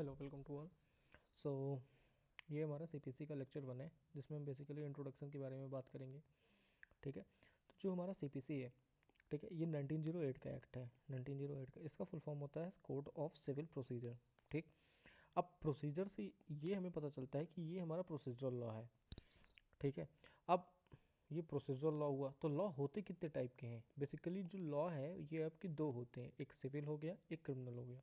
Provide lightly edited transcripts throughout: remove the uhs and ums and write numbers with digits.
Hello, welcome to all. So ये हमारा CPC का लेक्चर 1 है, जिसमें हम बेसिकली इंट्रोडक्शन के बारे में बात करेंगे। ठीक है। तो जो हमारा सीपीसी है, ठीक है, ये 1908 का एक्ट है। 1908 का इसका फुल फॉर्म होता है कोड ऑफ सिविल प्रोसीजर। ठीक। अब प्रोसीजर से ये हमें पता चलता है कि ये हमारा प्रोसीजरल लॉ है। ठीक है। अब ये प्रोसीजरल लॉ हुआ, तो लॉ होते कितने टाइप के हैं? बेसिकली जो लॉ है ये आपके दो होते हैं, एक सिविल हो गया, एक क्रिमिनल हो गया।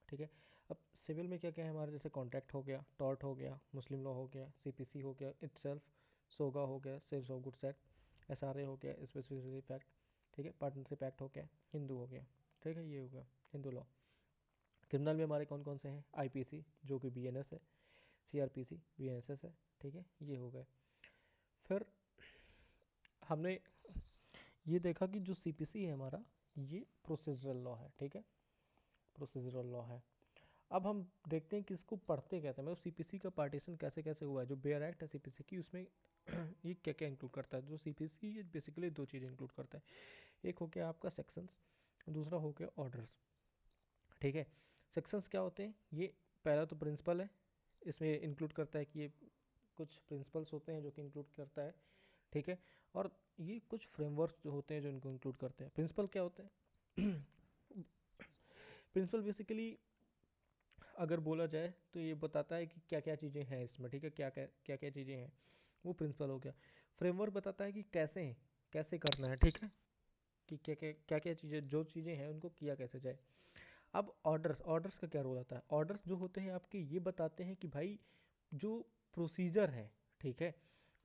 ठीक है। अब सिविल में क्या क्या है हमारे, जैसे कॉन्ट्रैक्ट हो गया, टॉर्ट हो गया, मुस्लिम लॉ हो गया, सीपीसी हो गया इटसेल्फ, सोगा हो गया, sales of goods act, SRA हो गया, स्पेसिफिक एक्ट। ठीक है। पार्टनरशिप एक्ट हो गया, हिंदू हो गया। ठीक है, ये हो गया हिंदू लॉ। क्रिमिनल में हमारे कौन कौन से हैं? आईपीसी जो कि बीएनएस है, सीआरपीसी बीएनएसएस है। ठीक है, ये हो गए। फिर हमने ये देखा कि जो सीपीसी है हमारा, ये प्रोसीजरल लॉ है। ठीक है, प्रोसीजरल लॉ है। अब हम देखते हैं कि इसको पढ़ते कहते हैं, मतलब सीपीसी का पार्टीशन कैसे कैसे हुआ है। जो बेयर एक्ट है सीपीसी की, उसमें ये क्या क्या इंक्लूड करता है? जो सीपीसी ये बेसिकली दो चीज़ें इंक्लूड करता है। एक हो गया आपका सेक्शंस, दूसरा हो गया ऑर्डर्स। ठीक है। सेक्शंस क्या होते हैं? ये पहला तो प्रिंसिपल है, इसमें इंक्लूड करता है कि ये कुछ प्रिंसिपल्स होते हैं जो कि इंक्लूड करता है। ठीक है। और ये कुछ फ्रेमवर्क जो होते हैं जो इनको इंक्लूड करते हैं। प्रिंसिपल क्या होते हैं? प्रिंसिपल बेसिकली अगर बोला जाए तो ये बताता है कि क्या क्या चीज़ें हैं इसमें। ठीक है, क्या क्या क्या चीज़ें हैं, वो प्रिंसिपल हो गया। फ्रेमवर्क बताता है कि कैसे हैं, कैसे करना है। ठीक है, कि क्या क्या चीज़ें, जो चीज़ें हैं उनको किया कैसे जाए। अब ऑर्डर्स, ऑर्डर्स का क्या रोल आता है? ऑर्डर्स जो होते हैं आपके, ये बताते हैं कि भाई जो प्रोसीजर है, ठीक है,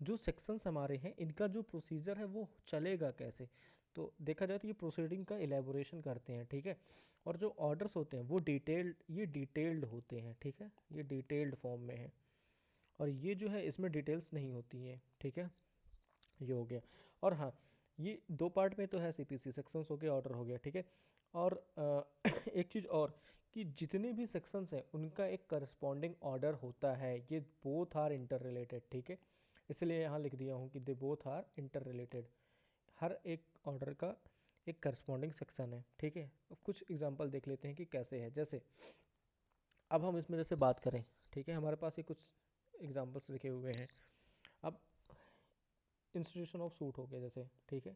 जो सेक्शंस हमारे हैं इनका जो प्रोसीजर है वो चलेगा कैसे। तो देखा जाए तो ये प्रोसीडिंग का एलेबोरेशन करते हैं। ठीक है। और जो ऑर्डर्स होते हैं वो डिटेल्ड, ये डिटेल्ड होते हैं। ठीक है, ये डिटेल्ड फॉर्म में है, और ये जो है इसमें डिटेल्स नहीं होती हैं। ठीक है, ये हो गया। और हाँ, ये दो पार्ट में तो है सीपीसी, सेक्शंस हो गया, ऑर्डर हो गया। ठीक है। और एक चीज़ और, कि जितने भी सेक्शंस हैं उनका एक करस्पॉन्डिंग ऑर्डर होता है। ये बोथ आर इंटर रिलेटेड। ठीक है, इसलिए यहाँ लिख दिया हूँ कि they both are interrelated. हर एक ऑर्डर का एक करस्पॉन्डिंग सेक्शन है। ठीक है। अब कुछ एग्जांपल देख लेते हैं कि कैसे है। जैसे अब हम इसमें जैसे बात करें, ठीक है, हमारे पास ये कुछ एग्जांपल्स लिखे हुए हैं। अब इंस्टीट्यूशन ऑफ सूट हो गया जैसे, ठीक है,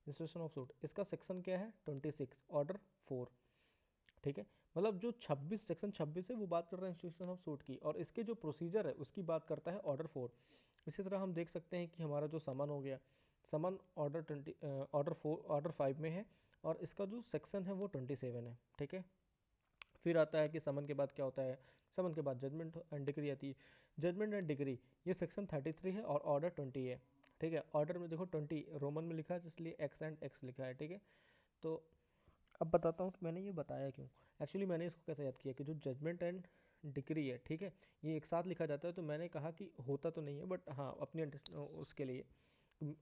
इंस्टीट्यूशन ऑफ सूट, इसका सेक्शन क्या है? 26, ऑर्डर 4। ठीक है, मतलब जो 26, सेक्शन 26 है वो बात कर रहा है इंस्टीट्यूशन ऑफ सूट की, और इसके जो प्रोसीजर है उसकी बात करता है ऑर्डर 4। इसी तरह हम देख सकते हैं कि हमारा जो समन हो गया, समन ऑर्डर 20, ऑर्डर 4, ऑर्डर 5 में है, और इसका जो सेक्शन है वो 27 है। ठीक है। फिर आता है कि समन के बाद क्या होता है? समन के बाद जजमेंट एंड डिग्री आती है। जजमेंट एंड डिग्री ये सेक्शन 33 है, और ऑर्डर 20 है। ठीक है, ऑर्डर में देखो 20 रोमन में लिखा है, इसलिए एक्स एंड एक्स लिखा है। ठीक है। तो अब बताता हूँ कि मैंने ये बताया क्यों। एक्चुअली मैंने इसको कैसे याद किया कि जो जजमेंट एंड डिग्री है, ठीक है, ये एक साथ लिखा जाता है। तो मैंने कहा कि होता तो नहीं है, बट हाँ अपनी उसके लिए,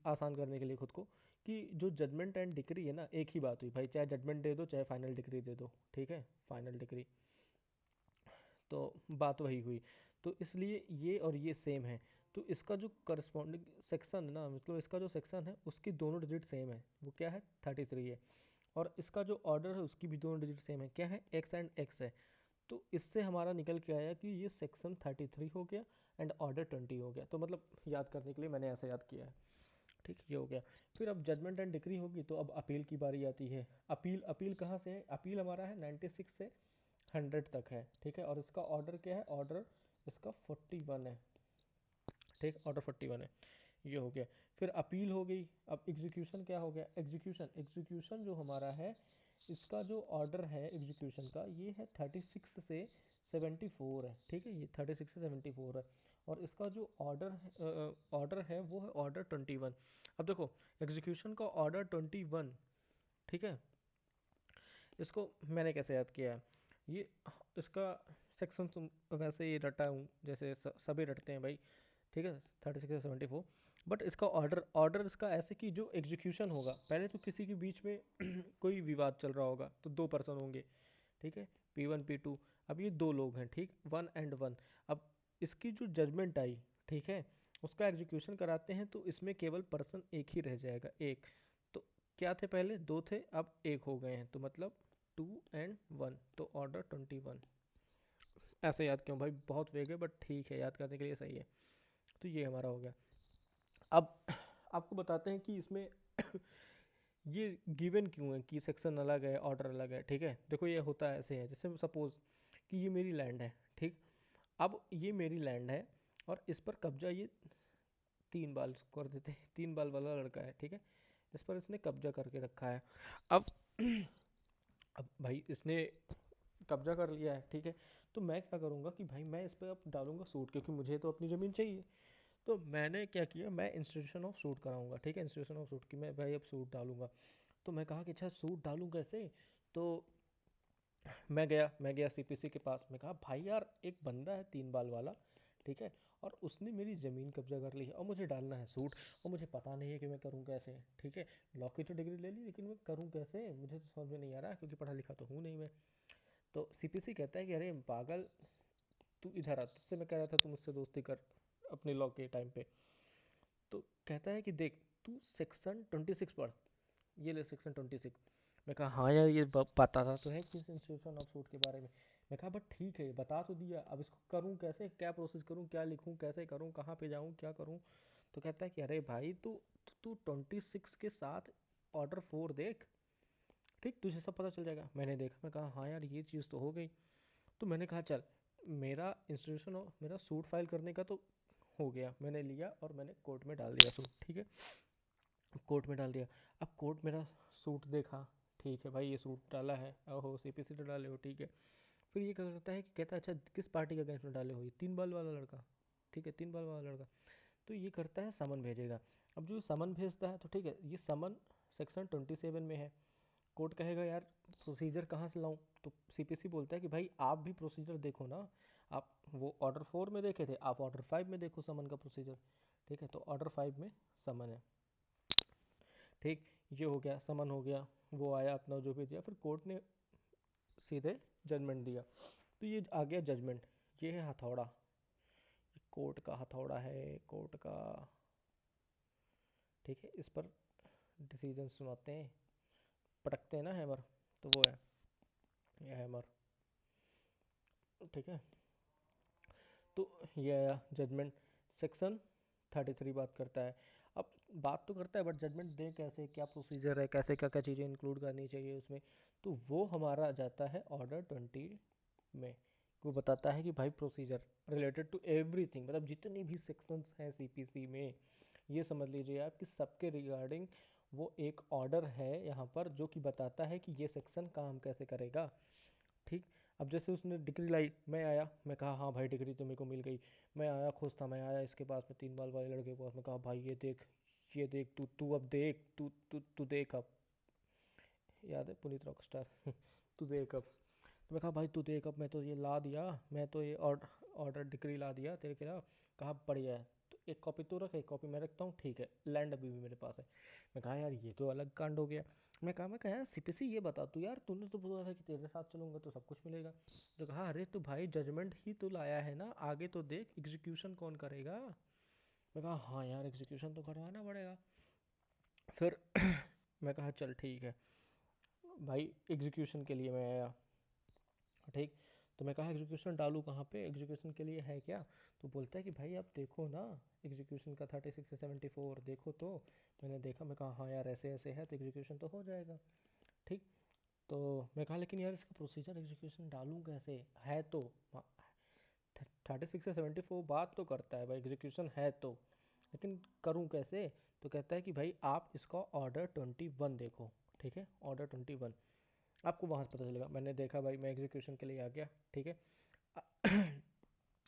आसान करने के लिए खुद को, कि जो जजमेंट एंड डिग्री है ना, एक ही बात हुई भाई, चाहे जजमेंट दे दो चाहे फाइनल डिग्री दे दो। ठीक है, फाइनल डिग्री, तो बात वही हुई। तो इसलिए ये और ये सेम है। तो इसका जो करस्पॉन्डिंग सेक्शन है ना, मतलब इसका जो सेक्शन है उसकी दोनों डिजिट सेम है। वो क्या है? 33 है। और इसका जो ऑर्डर है उसकी भी दोनों डिजिट सेम है। क्या है? एक्स एंड एक्स है। तो इससे हमारा निकल के आया कि ये सेक्शन 33 हो गया एंड ऑर्डर 20 हो गया। तो मतलब याद करने के लिए मैंने ऐसे याद किया है। ठीक, ये हो गया। फिर अब जजमेंट एंड डिक्री होगी, तो अब अपील की बारी आती है। अपील, अपील कहाँ से है? अपील हमारा है 96 से 100 तक है। ठीक है, और इसका ऑर्डर क्या है? ऑर्डर इसका 41 है। ठीक, ऑर्डर 41 है, ये हो गया। फिर अपील हो गई। अब एग्जीक्यूशन क्या हो गया? एग्जीक्यूशन, एग्जीक्यूशन जो हमारा है, इसका जो ऑर्डर है एग्जीक्यूशन का, ये है 36 से 74 है। ठीक है, ये 36 से 74 है। और इसका जो ऑर्डर है वो है ऑर्डर 21। अब देखो, एग्जीक्यूशन का ऑर्डर 21, ठीक है, इसको मैंने कैसे याद किया है? ये इसका सेक्शन तुम वैसे ही रटा हूँ, जैसे सभी रटते हैं भाई। ठीक है, 36 से 74। बट इसका ऑर्डर, ऑर्डर इसका ऐसे कि जो एग्जीक्यूशन होगा, पहले तो किसी के बीच में कोई विवाद चल रहा होगा तो दो पर्सन होंगे। ठीक है, P1 P2। अब ये दो लोग हैं, ठीक, 1 and 1। अब इसकी जो जजमेंट आई, ठीक है, उसका एग्जीक्यूशन कराते हैं, तो इसमें केवल पर्सन एक ही रह जाएगा, एक। तो क्या थे? पहले दो थे, अब एक हो गए हैं, तो मतलब 2 and 1, तो ऑर्डर 21। ऐसे याद क्यों भाई, बहुत वेग है बट ठीक है, याद करने के लिए सही है। तो ये हमारा हो गया। अब आपको बताते हैं कि इसमें ये गिवन क्यों है कि सेक्शन अलग है ऑर्डर अलग है। ठीक है, देखो ये होता है ऐसे है, जैसे सपोज कि ये मेरी लैंड है। ठीक, अब ये मेरी लैंड है और इस पर कब्जा ये 3 बाल कर देते हैं, 3 बाल वाला लड़का है। ठीक है, इस पर इसने कब्जा करके रखा है। अब अब भाई इसने कब्जा कर लिया है। ठीक है, तो मैं क्या करूँगा कि भाई मैं इस पर अब डालूंगा सूट, क्योंकि मुझे तो अपनी ज़मीन चाहिए। तो मैंने क्या किया, मैं इंस्टीट्यूशन ऑफ सूट कराऊंगा। ठीक है, इंस्टीट्यूशन ऑफ सूट की मैं भाई अब सूट डालूंगा। तो मैं कहा कि अच्छा सूट डालूं कैसे। तो मैं गया सीपीसी के पास। मैं कहा भाई यार एक बंदा है 3 बाल वाला, ठीक है, और उसने मेरी ज़मीन कब्जा कर ली है और मुझे डालना है सूट, और मुझे पता नहीं है कि मैं करूँ कैसे। ठीक है, लॉ की तो डिग्री ले ली, लेकिन मैं करूँ कैसे मुझे तो समझ में नहीं आ रहा, क्योंकि पढ़ा लिखा तो हूँ नहीं मैं। तो सीपीसी कहता है कि अरे पागल, तू इधर आ, तुझसे मैं कह रहा था तू मुझसे दोस्ती कर अपने लॉ के टाइम पे। तो कहता है कि देख, तू सेक्शन 26 पढ़, ये ले सेक्शन 26। मैं कहा हाँ यार ये पता था तो है किस इंस्टीट्यूशन ऑफ सूट के बारे में। मैं कहा बट ठीक है बता तो दिया, अब इसको करूँ कैसे, क्या प्रोसेस करूँ, क्या लिखूँ, कैसे करूँ, कहाँ पे जाऊँ, क्या करूँ। तो कहता है कि अरे भाई तू तू 26 के साथ ऑर्डर 4 देख, ठीक तुझे सब पता चल जाएगा। मैंने देखा, मैं कहा हाँ यार ये चीज़ तो हो गई। तो मैंने कहा चल, मेरा इंस्टीट्यूशन मेरा सूट फाइल करने का तो हो गया, मैंने लिया और मैंने कोर्ट में डाल दिया सूट। ठीक है, कोर्ट में डाल दिया। अब कोर्ट मेरा सूट देखा, ठीक है भाई ये सूट डाला है, ओहो सीपीसी तो डाले हो, ठीक है। फिर ये क्या करता है कि कहता है अच्छा किस पार्टी का अगेंस्ट में डाले हो, ये 3 बाल वाला लड़का। ठीक है, 3 बाल वाला लड़का। तो ये करता है समन भेजेगा। अब जो समन भेजता है तो ठीक है, ये समन सेक्शन 27 में है। कोर्ट कहेगा यार प्रोसीजर कहाँ से लाऊं, तो सीपीसी बोलता है कि भाई आप भी प्रोसीजर देखो ना, आप वो ऑर्डर 4 में देखे थे, आप ऑर्डर 5 में देखो समन का प्रोसीजर। ठीक है, तो ऑर्डर 5 में समन है। ठीक, ये हो गया, समन हो गया, वो आया अपना जो भी दिया, फिर कोर्ट ने सीधे जजमेंट दिया। तो ये आ गया जजमेंट, ये है हथौड़ा, ये कोर्ट का हथौड़ा है, कोर्ट का। ठीक है, इस पर डिसीजन सुनाते हैं, पटकते हैं ना हैमर, तो वो है ये हैमर। ठीक है, तो ये आया जजमेंट। सेक्शन 33 बात करता है, अब बात तो करता है बट जजमेंट दे कैसे, क्या प्रोसीजर है, कैसे क्या क्या चीज़ें इंक्लूड करनी चाहिए उसमें। तो वो हमारा जाता है ऑर्डर 20 में। वो बताता है कि भाई प्रोसीजर रिलेटेड टू एवरीथिंग, मतलब जितनी भी सेक्शंस हैं सीपीसी में, ये समझ लीजिए आप कि सबके रिगार्डिंग वो एक ऑर्डर है यहाँ पर, जो कि बताता है कि ये सेक्शन काम कैसे करेगा। ठीक, अब जैसे उसने डिग्री लाई, मैं आया, मैं कहा हाँ भाई डिग्री तो मेरे को मिल गई। मैं आया खुश था, मैं आया इसके पास में 3 बाल वाले लड़के के पास में, कहा भाई ये देख, ये देख, तू तू अब देख, तू तू तू देख अब, याद है पुनीत रॉकस्टार तू देख अब। तो मैं कहा भाई तू देख अब, मैं तो ये ला दिया, मैं तो ये ऑर्डर डिग्री ला दिया तेरे खिलाफ। कहा बढ़िया है, तो एक कॉपी तो रख, एक कॉपी मैं रखता हूँ, ठीक है, लैंड अभी भी मेरे पास है। मैं कहा यार ये तो अलग कांड हो गया। मैं कहा यार सीपीसी ये बता तू यार, तूने तो बोला था कि तेरे साथ चलूंगा तो सब कुछ मिलेगा। तो कहा अरे तो भाई जजमेंट ही तो लाया है ना, आगे तो देख एग्जीक्यूशन कौन करेगा। मैं कहा हाँ यार एग्जीक्यूशन तो करवाना पड़ेगा। फिर मैं कहा चल ठीक है भाई, एग्जीक्यूशन के लिए मैं आया। ठीक, तो मैं कहा एग्जीक्यूशन डालूँ कहाँ पे, एग्जीक्यूशन के लिए है क्या। तो बोलता है कि भाई आप देखो ना, एग्जीक्यूशन का 36 से 74 देखो। तो मैंने देखा, मैं कहा हाँ यार ऐसे ऐसे है तो एग्जीक्यूशन तो हो जाएगा। ठीक, तो मैं कहा लेकिन यार इसका प्रोसीजर एग्जीक्यूशन डालूँ कैसे, है तो 36 से 74 बात तो करता है भाई, एग्जीक्यूशन है तो, लेकिन करूँ कैसे। तो कहता है कि भाई आप इसका ऑर्डर 21 देखो। ठीक है, ऑर्डर 21 आपको वहाँ से पता चलेगा। मैंने देखा भाई, मैं एग्जीक्यूशन के लिए आ गया। ठीक है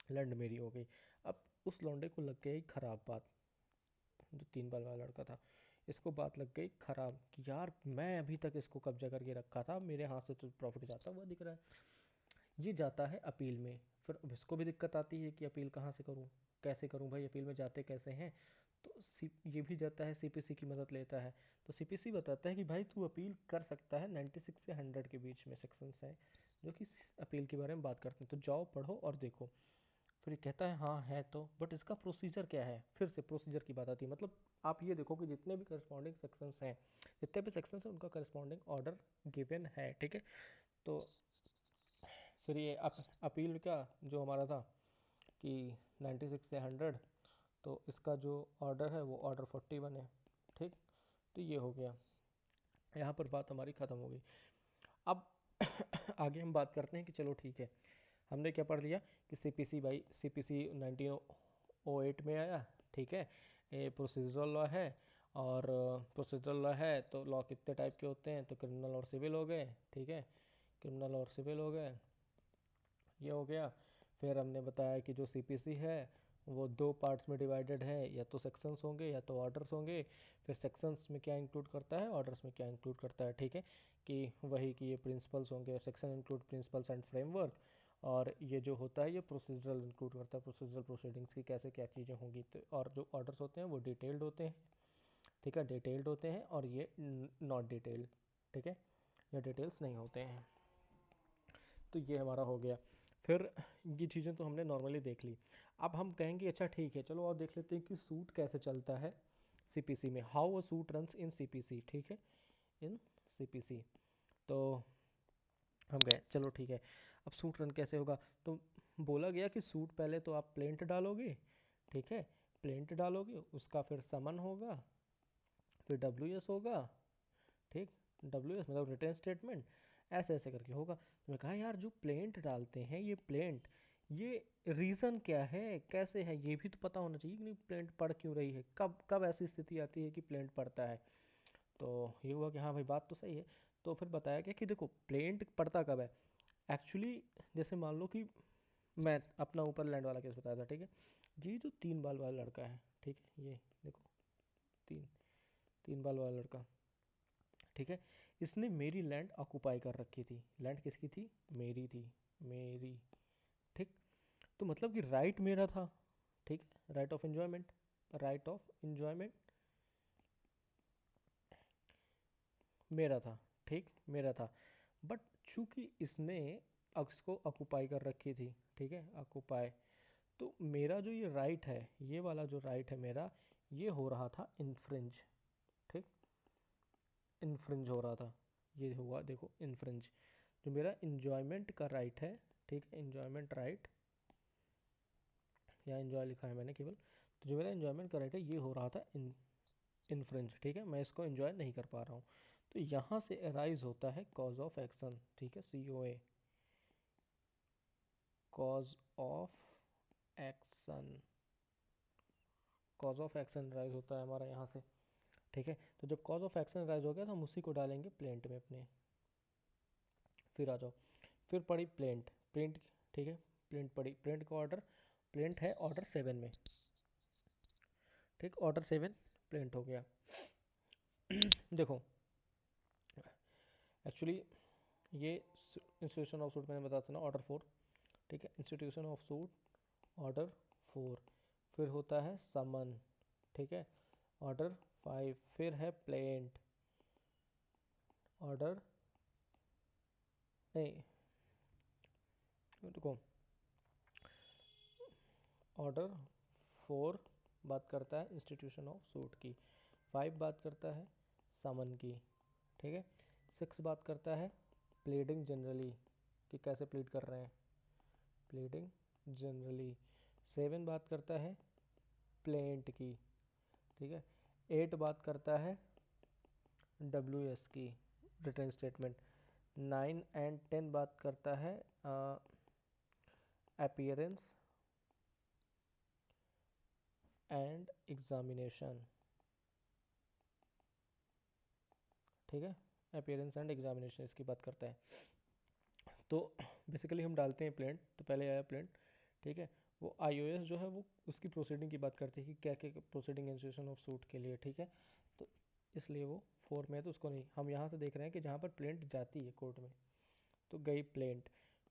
लैंड मेरी हो गई। अब उस लौंडे को लग गई खराब बात, जो 3 बाल वाला लड़का था, इसको बात लग गई खराब कि यार मैं अभी तक इसको कब्जा करके रखा था, मेरे हाथ से तो प्रॉफिट जाता हुआ दिख रहा है। ये जाता है अपील में। फिर अब इसको भी दिक्कत आती है कि अपील कहाँ से करूँ, कैसे करूँ भाई, अपील में जाते कैसे हैं। तो ये भी जाता है सीपीसी की मदद लेता है। तो सीपीसी बताता है कि भाई तू अपील कर सकता है, 96 से 100 के बीच में सेक्शंस हैं जो कि अपील के बारे में बात करते हैं, तो जाओ पढ़ो और देखो। फिर ये कहता है हाँ है तो, बट इसका प्रोसीजर क्या है, फिर से प्रोसीजर की बात आती है। मतलब आप ये देखो कि जितने भी करस्पॉन्डिंग सेक्शंस हैं, जितने भी सेक्शंस हैं उनका करस्पॉन्डिंग ऑर्डर गिवन है। ठीक है, तो फिर ये अपील का जो हमारा था कि 96 से 100, तो इसका जो ऑर्डर है वो ऑर्डर 41 है। ठीक, तो ये हो गया, यहाँ पर बात हमारी ख़त्म हो गई। अब आगे हम बात करते हैं कि चलो ठीक है, हमने क्या पढ़ लिया कि सीपीसी बाई सीपीसी 1908 में आया। ठीक है, ये प्रोसीजरल लॉ है, और प्रोसीजरल लॉ है तो लॉ कितने टाइप के होते हैं, तो क्रिमिनल और सिविल हो गए। ठीक है, क्रिमिनल और सिविल हो गए, ये हो गया। फिर हमने बताया कि जो सीपीसी है वो दो पार्ट्स में डिवाइडेड है, या तो सेक्शंस होंगे या तो ऑर्डर्स होंगे। फिर सेक्शंस में क्या इंक्लूड करता है, ऑर्डर्स में क्या इंक्लूड करता है। ठीक है, कि वही कि ये प्रिंसिपल्स होंगे, section include principles and framework, और ये जो होता है ये प्रोसीजरल इंक्लूड करता है, प्रोसीजरल प्रोसीडिंग्स की कैसे क्या चीज़ें होंगी। तो और जो ऑर्डर्स होते हैं वो डिटेल्ड होते हैं। ठीक है, डिटेल्ड होते हैं, और ये नॉट डिटेल्ड। ठीक है, ये डिटेल्स नहीं होते हैं। तो ये हमारा हो गया। फिर ये चीज़ें तो हमने नॉर्मली देख ली। अब हम कहेंगे अच्छा ठीक है, चलो और देख लेते हैं कि सूट कैसे चलता है सीपीसी में, how a suit runs in CPC. ठीक है, इन सीपीसी। तो हम गए, चलो ठीक है, अब सूट रन कैसे होगा। तो बोला गया कि सूट पहले तो आप प्लेंट डालोगे। ठीक है, प्लेंट डालोगे, उसका फिर समन होगा, फिर डब्ल्यू एस होगा। ठीक, डब्ल्यू एस मतलब रिटर्न स्टेटमेंट, ऐसे ऐसे करके होगा। तो मैं कहा यार जो प्लेंट डालते हैं ये प्लेंट, ये रीज़न क्या है, कैसे है, ये भी तो पता होना चाहिए कि नहीं प्लेंट पढ़ क्यों रही है, कब कब ऐसी स्थिति आती है कि प्लेंट पढ़ता है। तो ये हुआ कि हाँ भाई बात तो सही है। तो फिर बताया गया कि देखो प्लेंट पढ़ता कब है। एक्चुअली जैसे मान लो कि मैं अपना ऊपर लैंड वाला केस बताया था। ठीक है, ये जो 3 बाल वाला लड़का है, ठीक है, ये देखो, तीन 3 बाल वाला लड़का, ठीक है, इसने मेरी लैंड ऑक्यूपाई कर रखी थी। लैंड किसकी थी, मेरी थी, मेरी। ठीक, तो मतलब कि राइट मेरा था। ठीक है, right of enjoyment, right of enjoyment मेरा था। ठीक, मेरा था, बट चूंकि इसने उसको ऑक्यूपाई कर रखी थी, ठीक है, ऑक्यूपाई, तो मेरा जो ये राइट है, ये वाला जो राइट है मेरा, ये हो रहा था इन्फ्रिंज। ठीक, इन्फ्रिंज हो रहा था, ये हुआ देखो इन्फ्रिंज। जो मेरा इंजॉयमेंट का राइट है, ठीक है, इंजॉयमेंट राइट, यहाँ इंजॉय लिखा है मैंने केवल, तो जो मेरा इंजॉयमेंट का राइट है ये हो रहा था इन्फ्रिंज। ठीक है, मैं इसको इंजॉय नहीं कर पा रहा हूँ। तो यहाँ से अराइज होता है कॉज ऑफ एक्शन। ठीक है, C O A, cause of action, cause of action rise होता है हमारा यहाँ से। ठीक है, तो जब कॉज ऑफ एक्शन राइज हो गया तो हम उसी को डालेंगे प्लेंट में अपने। फिर आ जाओ, फिर पढ़ी प्लेंट, प्लेंट, ठीक है, प्लेंट पढ़ी, प्लेंट का ऑर्डर, प्लेंट है ऑर्डर 7 में। ठीक, ऑर्डर 7 प्लेंट हो गया। देखो एक्चुअली ये इंस्टीट्यूशन ऑफ सूट मैंने बताया था ना, ऑर्डर 4। ठीक है, इंस्टीट्यूशन ऑफ सूट ऑर्डर 4, फिर होता है समन। ठीक है, ऑर्डर 5, फिर है प्लेंट, ऑर्डर, नहीं रुको, ऑर्डर 4 बात करता है इंस्टीट्यूशन ऑफ सूट की, 5 बात करता है समन की। ठीक है, 6 बात करता है प्लीडिंग जनरली, कि कैसे प्लीड कर रहे हैं, प्लीडिंग जनरली। 7 बात करता है प्लेंट की। ठीक है, 8 बात करता है डब्ल्यू एस की, रिटर्न स्टेटमेंट। 9 एंड 10 बात करता है अपीयरेंस एंड एग्जामिनेशन। ठीक है, अपीयरेंस एंड एग्जामिनेशन इसकी बात करता है। तो बेसिकली हम डालते हैं प्लेंट, तो पहले आया प्लेंट। ठीक है, वो आईओएस जो है वो उसकी प्रोसीडिंग की बात करती है कि क्या क्या प्रोसीडिंग इंस्टीट्यूशन ऑफ सूट के लिए। ठीक है, तो इसलिए वो 4 में है, तो उसको नहीं, हम यहाँ से देख रहे हैं कि जहाँ पर प्लेंट जाती है कोर्ट में, तो गई प्लेंट,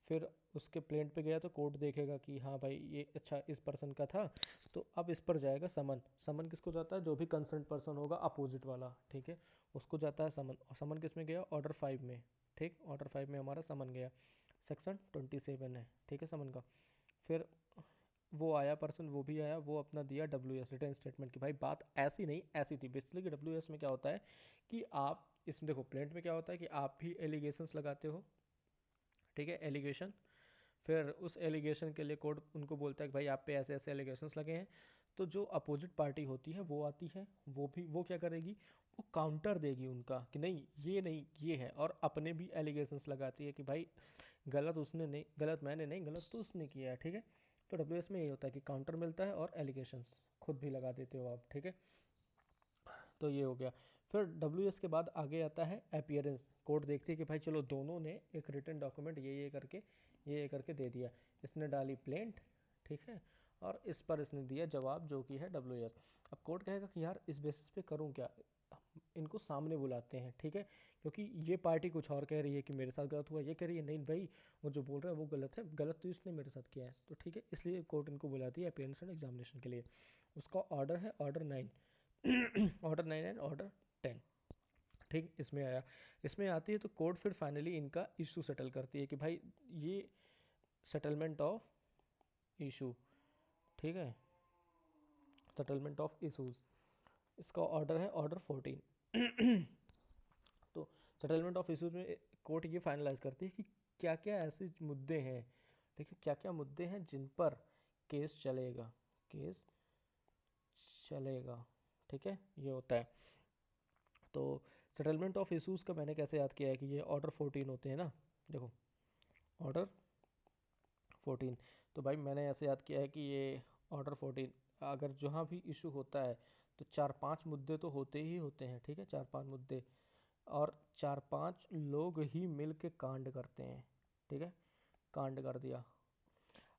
फिर उसके प्लेंट पे गया तो कोर्ट देखेगा कि हाँ भाई ये अच्छा इस पर्सन का था, तो अब इस पर जाएगा समन। समन किसको जाता है, जो भी कंसर्न पर्सन होगा अपोजिट वाला। ठीक है, उसको जाता है समन, और समन किस में गया, ऑर्डर 5 में। ठीक, ऑर्डर 5 में हमारा समन गया, सेक्शन 27 है। ठीक है, समन का। फिर वो आया पर्सन, वो भी आया, वो अपना दिया डब्ल्यू एस, रिटर्न स्टेटमेंट की। भाई बात ऐसी नहीं ऐसी थी बेसिकली, कि डब्ल्यू एस में क्या होता है कि आप इसमें देखो प्लेंट में क्या होता है कि आप भी एलिगेशंस लगाते हो। ठीक है, एलिगेशन, फिर उस एलिगेशन के लिए कोर्ट उनको बोलता है कि भाई आप पे ऐसे ऐसे एलिगेशंस लगे हैं। तो जो अपोजिट पार्टी होती है वो आती है, वो क्या करेगी, वो काउंटर देगी उनका कि नहीं ये है, और अपने भी एलिगेशंस लगाती है कि भाई गलत उसने नहीं, गलत मैंने नहीं, गलत तो उसने किया है, ठीक है। तो डब्ल्यू में ये होता है कि काउंटर मिलता है और एलिगेशंस खुद भी लगा देते हो आप, ठीक है। तो ये हो गया। फिर डब्ल्यू के बाद आगे आता है अपीयरेंस। कोर्ट देखती है कि भाई चलो दोनों ने एक रिटन डॉक्यूमेंट ये करके दे दिया। इसने डाली प्लेंट, ठीक है, और इस पर इसने दिया जवाब जो कि है डब्ल्यू। अब कोर्ट कहेगा कि यार इस बेसिस पे करूँ क्या, इनको सामने बुलाते हैं, ठीक है, क्योंकि ये पार्टी कुछ और कह रही है कि मेरे साथ गलत हुआ, ये कह रही है नहीं भाई वो जो बोल रहा है वो गलत है, गलत तो इसने मेरे साथ किया है, तो ठीक है, इसलिए कोर्ट इनको बुलाती है अपीयरेंस एंड एग्जामिनेशन के लिए। उसका ऑर्डर है ऑर्डर 9 ऑर्डर 9 एंड ऑर्डर 10, ठीक। इसमें आती है तो कोर्ट फिर फाइनली इनका इशू सेटल करती है कि भाई ये सेटलमेंट ऑफ इशू, ठीक है, सेटलमेंट ऑफ इशूज, इसका ऑर्डर है ऑर्डर 14। तो सेटलमेंट ऑफ इशूज में कोर्ट ये फाइनलाइज करती है कि क्या क्या ऐसे मुद्दे हैं, ठीक है, क्या क्या मुद्दे हैं जिन पर केस चलेगा, ठीक है, ये होता है। तो सेटलमेंट ऑफ इशूज़ का मैंने कैसे याद किया है कि ये ऑर्डर 14 होते हैं ना, देखो ऑर्डर 14, तो भाई मैंने ऐसे याद किया है कि ये ऑर्डर 14 अगर जहाँ भी इशू होता है तो 4-5 मुद्दे तो होते ही होते हैं, ठीक है, 4-5 मुद्दे, और 4-5 लोग ही मिल के कांड करते हैं, ठीक है, कांड कर दिया।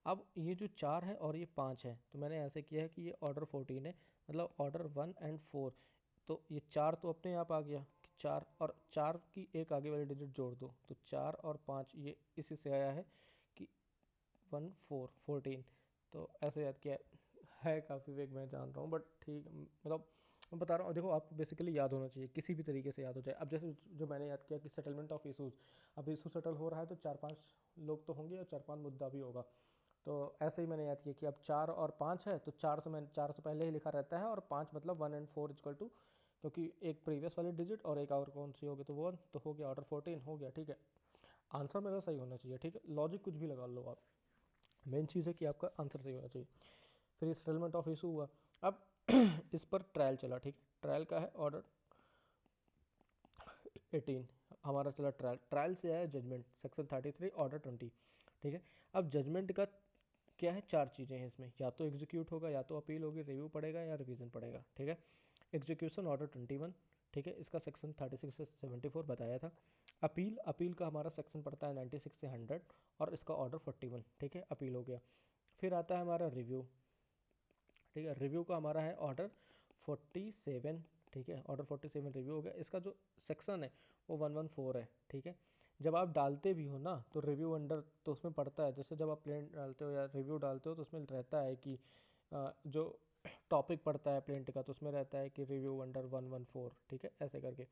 अब ये जो 4 है और ये 5 है, तो मैंने ऐसे किया है कि ये ऑर्डर 14 है, मतलब ऑर्डर 1 एंड 4, तो ये 4 तो अपने आप आ गया कि 4 और 4 की एक आगे वाली डिजिट जोड़ दो, तो 4 और 5 ये इसी से आया है कि 1 4 14। तो ऐसे याद किया है काफ़ी वेग मैं जान रहा हूँ, बट ठीक, मतलब मैं बता रहा हूँ, देखो आपको बेसिकली याद होना चाहिए, किसी भी तरीके से याद हो जाए। अब जैसे जो मैंने याद किया कि सेटलमेंट ऑफ इशूज़, अब इशू सेटल हो रहा है तो 4-5 लोग तो होंगे और 4-5 मुद्दा भी होगा। तो ऐसे ही मैंने याद किया कि अब 4 और 5 है, तो 4 तो मैंने 4 से पहले ही लिखा रहता है, और 5 मतलब 1 एंड 4 इक्वल टू, क्योंकि एक प्रीवियस वाली डिजिट और एक और कौन सी होगी, तो वो तो हो गया ऑर्डर 14 हो गया, ठीक है। आंसर मेरा सही होना चाहिए, ठीक है, लॉजिक कुछ भी लगा लो आप, मेन चीज़ है कि आपका आंसर सही होना चाहिए। फिर ये सेटलमेंट ऑफ इशू हुआ। अब इस पर ट्रायल चला, ठीक है, ट्रायल का है ऑर्डर 18, हमारा चला ट्रायल, ट्रायल से आया जजमेंट सेक्शन 33 ऑर्डर 20, ठीक है। अब जजमेंट का क्या है, 4 चीज़ें हैं इसमें, या तो एग्जीक्यूट होगा, या तो अपील होगी, रिव्यू पड़ेगा या रिवीजन पड़ेगा, ठीक है। एग्जीक्यूशन ऑर्डर 21, ठीक है, इसका सेक्शन 36 से 74 बताया था। अपील का हमारा सेक्शन पड़ता है 96 से 100, और इसका ऑर्डर 41, ठीक है, अपील हो गया। फिर आता है हमारा रिव्यू, ठीक है, रिव्यू का हमारा है ऑर्डर 47, ठीक है, ऑर्डर 47 रिव्यू हो गया। इसका जो सेक्शन है वो 114 है, ठीक है। जब आप डालते भी हो ना तो रिव्यू अंडर तो उसमें पड़ता है, जैसे जब आप प्लेन डालते हो या रिव्यू डालते हो तो उसमें रहता है कि जो टॉपिक पड़ता है प्लेंट का, तो उसमें रहता है कि रिव्यू अंडर 114, ठीक है, ऐसे करके।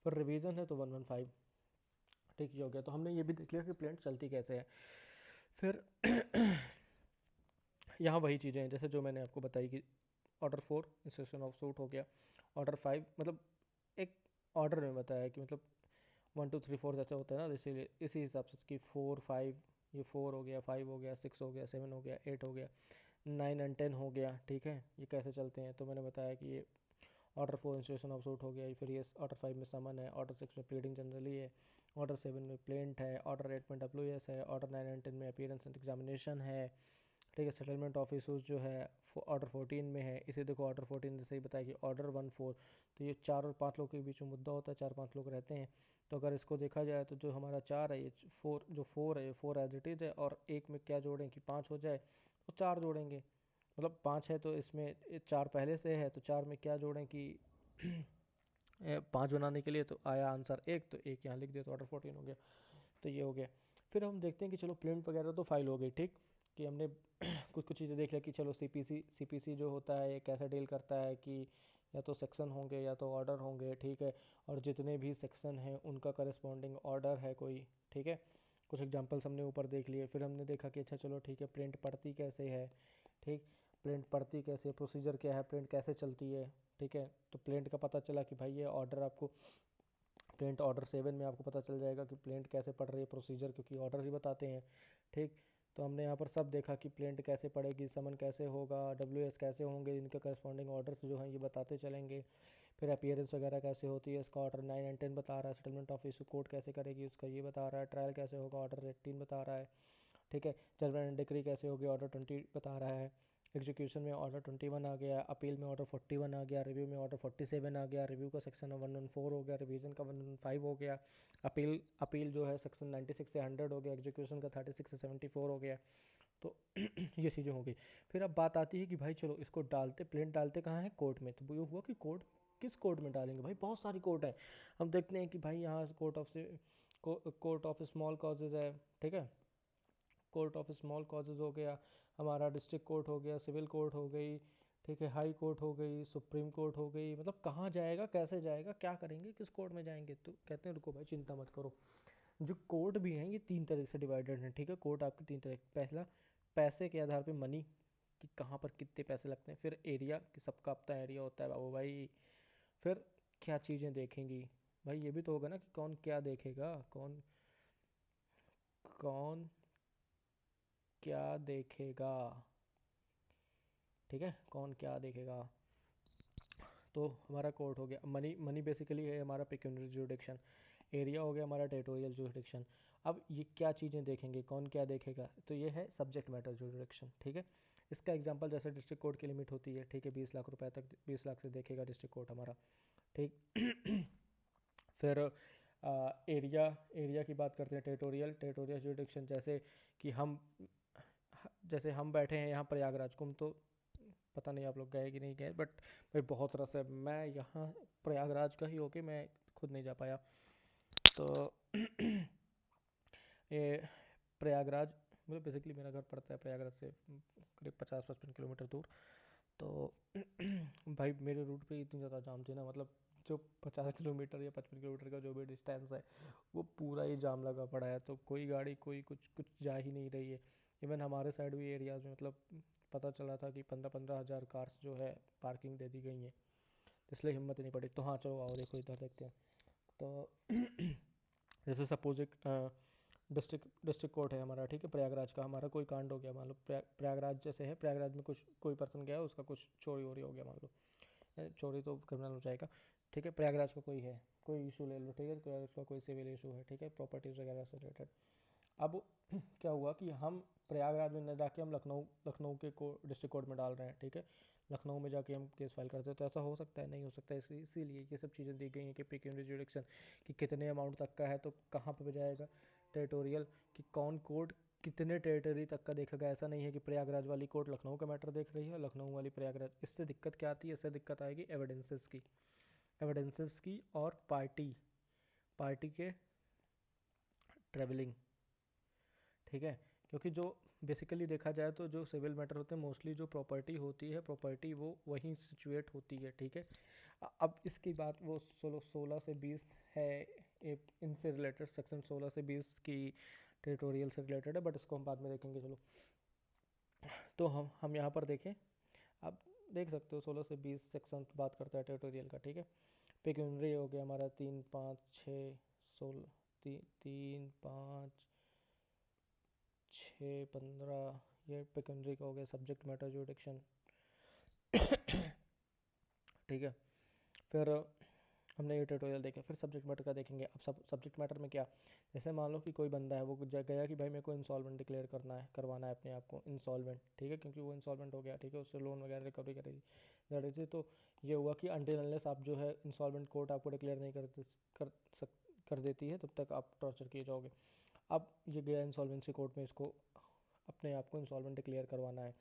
फिर रिवीजन है तो 115, ठीक, ये हो गया। तो हमने ये भी देख लिया कि प्लेंट चलती कैसे है। फिर यहाँ वही चीज़ें हैं जैसे जो मैंने आपको बताई कि ऑर्डर 4 इंस्ट्रक्शन ऑफ सूट हो गया, ऑर्डर 5 मतलब एक ऑर्डर में बताया कि मतलब 1 2 3 4 जैसे होता है ना, इसीलिए इसी हिसाब से कि 4 5, ये 4 हो गया, 5 हो गया, 6 हो गया, 7 हो गया, 8 हो गया, 9 एंड 10 हो गया, ठीक है, ये कैसे चलते हैं। तो मैंने बताया कि ये ऑर्डर 4 इंस्ट्रक्शन ऑफ सूट हो गया, फिर ये ऑर्डर 5 में समन है, ऑर्डर 6 में प्लीडिंग जनरली है, ऑर्डर 7 में प्लेंट है, ऑर्डर 8 में डब्ल्यू है, ऑर्डर 9 एंड 10 में अपीयरेंस एंड एग्जामिनेशन है, ठीक है। सेटलमेंट ऑफ इशूज़ जो है ऑर्डर 14 में है, इसे देखो ऑर्डर 14 जैसे ही बताया कि ऑर्डर 14, तो ये 4 और 5 लोग के बीच में मुद्दा होता है, 4-5 लोग रहते हैं। तो अगर इसको देखा जाए तो जो हमारा 4 है, ये 4 जो 4 है, ये 4 एज इट इज़ है, और एक में क्या जोड़ें कि 5 हो जाए, तो 4 जोड़ेंगे, मतलब 5 है तो इसमें 4 पहले से है, तो 4 में क्या जोड़ें कि 5 बनाने के लिए, तो आया आंसर 1, तो 1 यहाँ लिख दिया, तो ऑर्डर 14 हो गया। तो ये हो गया। फिर हम देखते हैं कि चलो प्रिंट वगैरह तो फाइल हो गई, ठीक, कि हमने कुछ कुछ चीज़ें देख लिया कि चलो सीपीसी जो होता है ये कैसे डील करता है कि या तो सेक्शन होंगे या तो ऑर्डर होंगे, ठीक है, और जितने भी सेक्शन हैं उनका करस्पॉन्डिंग ऑर्डर है कोई, ठीक है। कुछ एग्जांपल्स हमने ऊपर देख लिए। फिर हमने देखा कि अच्छा चलो ठीक है, प्रिंट पढ़ती कैसे है, ठीक, प्रिंट पढ़ती कैसे, प्रोसीजर क्या है, प्रिंट कैसे चलती है, ठीक है। तो प्रिंट का पता चला कि भाई ये ऑर्डर आपको प्रिंट ऑर्डर 7 में आपको पता चल जाएगा कि प्रिंट कैसे पढ़ रही है, प्रोसीजर, क्योंकि ऑर्डर ही बताते हैं, ठीक। तो हमने यहाँ पर सब देखा कि प्लेंट कैसे पड़ेगी, समन कैसे होगा, डब्ल्यू एस कैसे होंगे, इनके करस्पॉन्डिंग ऑर्डर्स जो हैं ये बताते चलेंगे। फिर अपीयरेंस वगैरह कैसे होती है, इसका ऑर्डर 9 एंड 10 बता रहा है। सेटलमेंट ऑफ इशू कोर्ट कैसे करेगी उसका ये बता रहा है। ट्रायल कैसे होगा, ऑर्डर 18 बता रहा है। ठीक है, जजमेंट एंड डिक्री कैसे होगी, ऑर्डर 20 बता रहा है। एग्जीक्यूशन में ऑर्डर 21 आ गया, अपील में ऑर्डर 41 आ गया, रिव्यू में ऑर्डर 47 आ गया, रिव्यू का सेक्शन 114 हो गया, रिवीजन का 115 हो गया, अपील अपील जो है सेक्शन 96 से 100 हो गया, एग्जीक्यूशन का 36 से 74 हो गया। तो ये चीज़ें हो गई। फिर अब बात आती है कि भाई चलो इसको डालते, प्लेंट डालते कहाँ है, कोर्ट में। तो ये हुआ कि कोर्ट, किस कोर्ट में डालेंगे भाई, बहुत सारी कोर्ट है। हम देखते हैं कि भाई यहाँ कोर्ट ऑफ स्मॉल कॉजेज है, ठीक है, कोर्ट ऑफ स्मॉल कॉजेज हो गया, हमारा डिस्ट्रिक्ट कोर्ट हो गया, सिविल कोर्ट हो गई, ठीक है, हाई कोर्ट हो गई, सुप्रीम कोर्ट हो गई। मतलब कहाँ जाएगा, कैसे जाएगा, क्या करेंगे, किस कोर्ट में जाएंगे। तो कहते हैं रुको भाई चिंता मत करो, जो कोर्ट भी हैं ये 3 तरह से डिवाइडेड हैं, ठीक है। कोर्ट आपके 3 तरह, पहला पैसे के आधार पे मनी, कि कहाँ पर कितने पैसे लगते हैं। फिर एरिया, कि सबका अपना एरिया होता है बाबू भाई। फिर क्या चीज़ें देखेंगी भाई, ये भी तो होगा ना कि कौन क्या देखेगा, कौन कौन क्या देखेगा, ठीक है, कौन क्या देखेगा। तो हमारा कोर्ट हो गया, मनी मनी बेसिकली है हमारा पेक्यूनियरी जुरिडिक्शन, एरिया हो गया हमारा टेरिटोरियल जुरिडिक्शन। अब ये क्या चीज़ें देखेंगे, कौन क्या देखेगा, तो ये है सब्जेक्ट मैटर जुरिडिक्शन, ठीक है। इसका एग्जांपल जैसे डिस्ट्रिक्ट कोर्ट की लिमिट होती है, ठीक है, 20 लाख रुपए तक, 20 लाख से देखेगा डिस्ट्रिक्ट कोर्ट हमारा, ठीक। फिर एरिया, एरिया की बात करते हैं, टेरिटोरियल, टेरिटोरियल जुरिडिक्शन, जैसे कि जैसे हम बैठे हैं यहाँ प्रयागराज, कुम तो पता नहीं आप लोग गए कि नहीं गए, बट भाई बहुत रस है, मैं यहाँ प्रयागराज का ही होके मैं खुद नहीं जा पाया। तो ये प्रयागराज, मतलब बेसिकली मेरा घर पड़ता है प्रयागराज से करीब 50-55 किलोमीटर दूर। तो भाई मेरे रूट पे इतनी ज़्यादा जाम थी ना, मतलब जो 50 किलोमीटर या 55 किलोमीटर का जो भी डिस्टेंस है वो पूरा ही जाम लगा पड़ा है। तो कोई गाड़ी, कोई कुछ कुछ जा ही नहीं रही है। इवन हमारे साइड भी एरियाज़ में मतलब पता चला था कि 15-15 हज़ार कार्स जो है पार्किंग दे दी गई हैं, इसलिए हिम्मत नहीं पड़ी। तो हाँ चलो आओ देखो इधर देखते हैं। तो जैसे सपोज एक डिस्ट्रिक्ट डिस्ट्रिक्ट कोर्ट है हमारा, ठीक है, प्रयागराज का, हमारा कोई कांड हो गया मान लो, प्रयागराज जैसे है, प्रयागराज में कुछ कोई पर्सन गया, उसका कुछ चोरी वोरी हो गया मान लो, चोरी तो क्रिमिनल हो जाएगा, ठीक है। प्रयागराज का कोई है, कोई इशू ले लो, ठीक है, प्रयागराज का कोई सिविल इशू है, ठीक है, प्रॉपर्टीज वगैरह से रिलेटेड। अब क्या हुआ कि हम प्रयागराज में न जाके हम लखनऊ लखनऊ के डिस्ट्रिक्ट कोर्ट में डाल रहे हैं, ठीक है, लखनऊ में जाके हम केस फाइल करते हैं। तो ऐसा हो सकता है, नहीं हो सकता है, इसीलिए ये सब चीज़ें दी गई हैं कि पेक्यूनियरी जुरिडिक्शन कि कितने अमाउंट तक का है तो कहाँ पर जाएगा। टेरिटोरियल, कि कौन कोर्ट कितने टेरिटरी तक का देखेगा। ऐसा नहीं है कि प्रयागराज वाली कोर्ट लखनऊ का मैटर देख रही है, लखनऊ वाली प्रयागराज। इससे दिक्कत क्या आती है, इससे दिक्कत आएगी एविडेंसेस की, एविडेंसेस की, और पार्टी पार्टी के ट्रेवलिंग, ठीक है। क्योंकि जो बेसिकली देखा जाए तो जो सिविल मैटर होते हैं मोस्टली जो प्रॉपर्टी होती है, प्रॉपर्टी वो वहीं सिचुएट होती है, ठीक है। अब इसकी बात वो 16 से 20 है, इनसे रिलेटेड सेक्शन 16 से 20 की टेरिटोरियल से रिलेटेड है, बट इसको हम बाद में देखेंगे चलो। तो हम यहाँ पर देखें, आप देख सकते हो 16 से 20 सेक्शन बात करता है टेरिटोरियल का, ठीक है। पेक्यूनरी हो गया हमारा 3, 5, 6, 16, 3, 5, 6, 15, ये पेक्यूनरी का हो गया सब्जेक्ट मैटर जुरिडिक्शन, ठीक है। फिर हमने ये ट्यूटोरियल देखे, फिर सब्जेक्ट मैटर का देखेंगे। अब सब्जेक्ट मैटर में क्या, जैसे मान लो कि कोई बंदा है वो गया कि भाई मेरे को इंसॉल्वेंट डिक्लेयर करवाना है अपने आप को इंसॉल्वेंट, ठीक है, क्योंकि वो इंसॉल्वेंट हो गया, ठीक है, उससे लोन वगैरह रिकवरी करेगी जा रही थी। तो ये हुआ कि अनटिल अनलेस आप जो है इंसॉल्वेंट कोर्ट आपको डिक्लेयर नहीं कर कर देती है तब तक आप टॉर्चर किए जाओगे। अब ये गया इंसॉल्वेंसी कोर्ट में, इसको अपने आप को इंसॉल्वेंट डिक्लेयर करवाना है।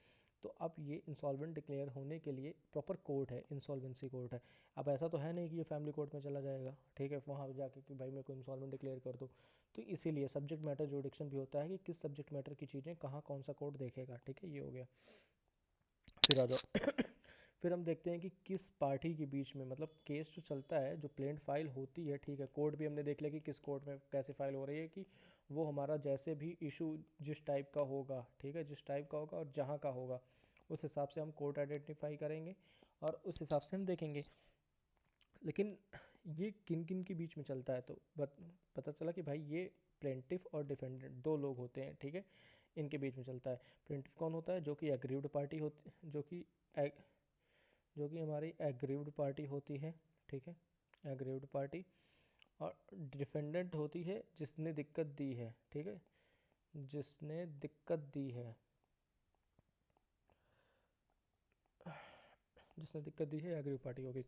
तो अब ये इंसॉल्वेंट डिक्लेयर होने के लिए प्रॉपर कोर्ट है, इंसॉल्वेंसी कोर्ट है। अब ऐसा तो है नहीं कि ये फैमिली कोर्ट में चला जाएगा, ठीक है, वहाँ जाके कि भाई मेरे को इंसॉल्वेंट डिक्लेयर कर दो। तो इसीलिए सब्जेक्ट मैटर जुरिडिक्शन भी होता है कि किस सब्जेक्ट मैटर की चीज़ें कहाँ कौन सा कोर्ट देखेगा, ठीक है, ये हो गया। फिर आ जाओ फिर हम देखते हैं कि किस पार्टी के बीच में, मतलब केस जो चलता है, जो प्लेंट फाइल होती है, ठीक है, कोर्ट भी हमने देख लिया कि किस कोर्ट में कैसे फाइल हो रही है, कि वो हमारा जैसे भी इशू जिस टाइप का होगा, ठीक है, जिस टाइप का होगा और जहाँ का होगा उस हिसाब से हम कोर्ट आइडेंटिफाई करेंगे और उस हिसाब से हम देखेंगे। लेकिन ये किन किन के बीच में चलता है, तो पता चला कि भाई ये प्लेंटिफ और डिफेंडेंट दो लोग होते हैं, ठीक है। इनके बीच में चलता है। प्लेंटिफ कौन होता है? जो कि एग्रीव्ड पार्टी होती, जो कि हमारी एग्रीव्ड पार्टी होती है, ठीक है, एग्रीव्ड पार्टी। और डिफेंडेंट होती है जिसने दिक्कत दी है, ठीक है, जिसने दिक्कत दी है, जिसने दिक्कत दी है एग्रीव्ड पार्टी होगी।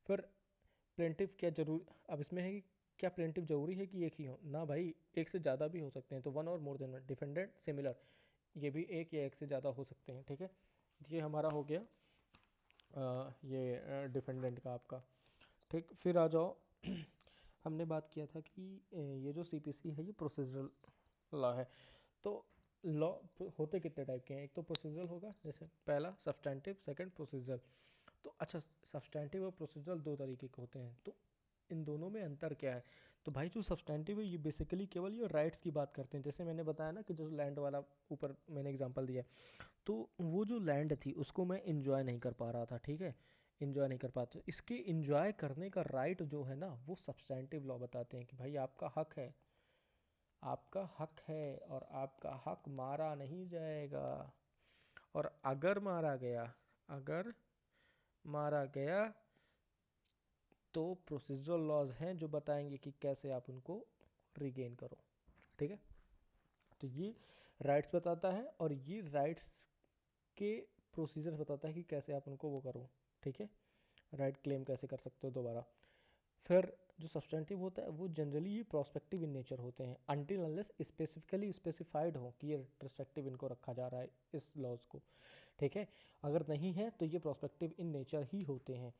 फिर प्लेंटिफ क्या जरूर, अब इसमें है कि क्या प्लेंटिफ जरूरी है कि एक ही हो? ना भाई, एक से ज़्यादा भी हो सकते हैं, तो वन और more than one. Defendant similar, ये भी एक या एक से ज़्यादा हो सकते हैं, ठीक है। ये हमारा हो गया ये डिफेंडेंट का आपका, ठीक। फिर आ जाओ हमने बात किया था कि ये जो सीपीसी है ये प्रोसीजरल लॉ है। तो लॉ होते कितने टाइप के हैं? एक तो प्रोसीजरल होगा, जैसे पहला सब्सटैंटिव, सेकंड प्रोसीजरल। तो अच्छा, सब्सटैंटिव और प्रोसीजरल दो तरीके के होते हैं, तो इन दोनों में अंतर क्या है? तो भाई जो सब्सटैंटिव है ये बेसिकली केवल ये राइट्स की बात करते हैं। जैसे मैंने बताया ना कि जो लैंड वाला ऊपर मैंने एग्जांपल दिया, तो वो जो लैंड थी उसको मैं इंजॉय नहीं कर पा रहा था, ठीक है, इंजॉय नहीं कर पाते, इसके इंजॉय करने का राइट जो है ना वो सब्सटैंटिव लॉ बताते हैं कि भाई आपका हक है, आपका हक है, और आपका हक मारा नहीं जाएगा। और अगर मारा गया, अगर मारा गया तो प्रोसीजरल लॉज हैं जो बताएंगे कि कैसे आप उनको रिगेन करो, ठीक है। तो ये राइट्स बताता है, और ये राइट्स के प्रोसीजर बताता है कि कैसे आप उनको वो करो, ठीक है, राइट क्लेम कैसे कर सकते हो दोबारा। फिर जो सब्सटेंटिव होता है वो जनरली ये प्रोस्पेक्टिव इन नेचर होते हैं, अनटिल अनलेस स्पेसिफिकली स्पेसिफाइड हो कि ये रिट्रोस्पेक्टिव इनको रखा जा रहा है इस लॉज को, ठीक है। अगर नहीं है तो ये प्रोस्पेक्टिव इन नेचर ही होते हैं।